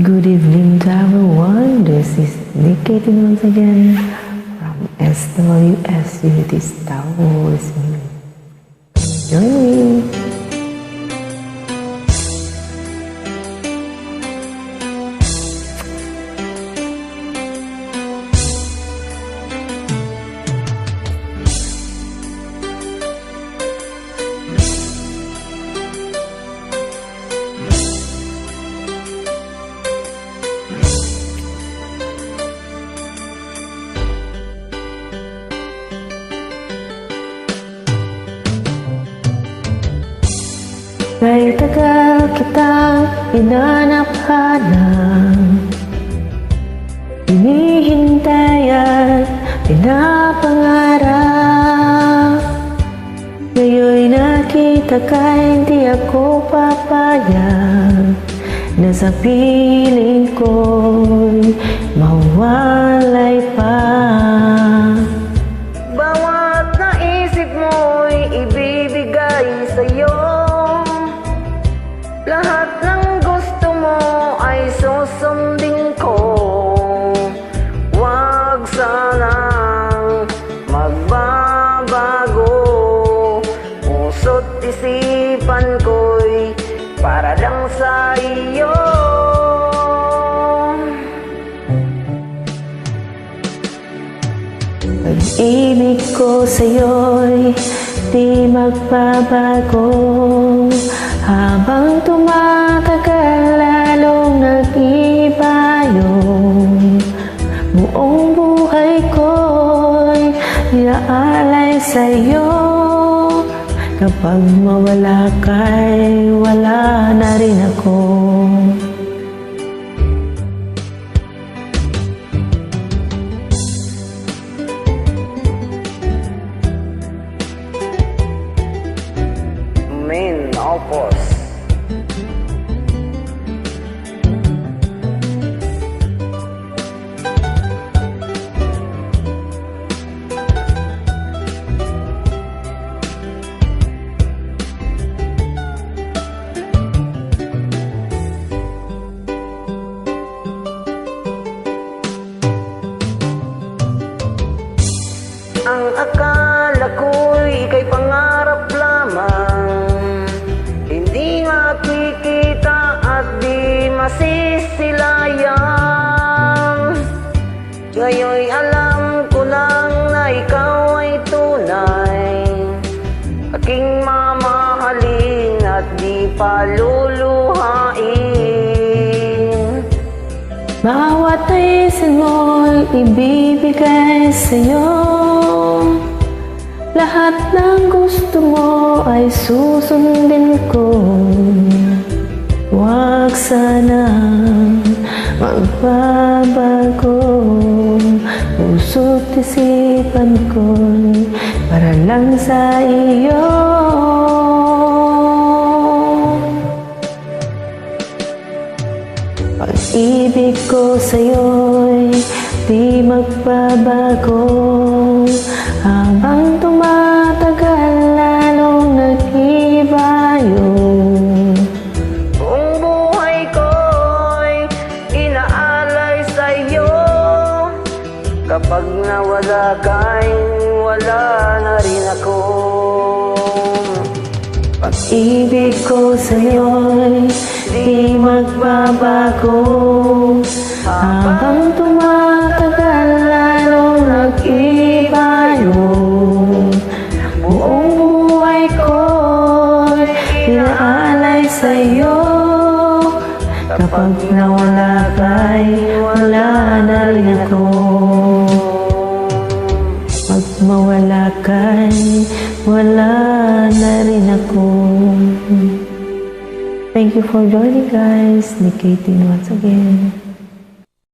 Good evening to everyone. This is Nikki once again from SWS Unity Star Wars. Join me. Kay tagal kitang hinanap-hanap, hinihintay at pinapangarap. Ngayon'y nakita ka, hindi ako papayag na sa piling ko'y mawalay pa. Bawat naisip mo'y ibibigay sa'yo. Lahat ng gusto mo ay susundin ko. Huwag sanang magbabago. Puso't isipan ko'y para lang sa iyo. Pag-ibig ko sa'yo'y di magbabago. Habang tumatagal, lalong nag-iba yung buong buhay ko'y inaalay sa'yo. Kapag mawala ka'y wala na rin ako. Main Opus. Ang akala ko'y ika'y pangarap lamang, hindi makikita at di masisilayang. Ngayon'y alam ko lang na ikaw ay tunay, aking mamahalin at di paluluhain. Bawat naisin mo'y ibibigay sa'yo. Lahat ng gusto mo ay susundin ko. Huwag sanang magbabago. Puso't isipan ko'y para lang sa iyo. Pag-ibig ko sa'yo'y di magbabago. Habang tumatagal, lalong nag-iba yung buong buhay ko'y inaalay sa'yo. Kapag nawala ka'y wala na rin ako. pag-ibig ko sa'yo'y di magbabago. Habang tumatagal, lalong nag-iba yung buong buhay ko'y inaalay sa'yo. Kapag nawala ka'y wala na rin ako. Pag mawala ka'y wala na rin ako. Thank you for joining, guys. Nikki once again.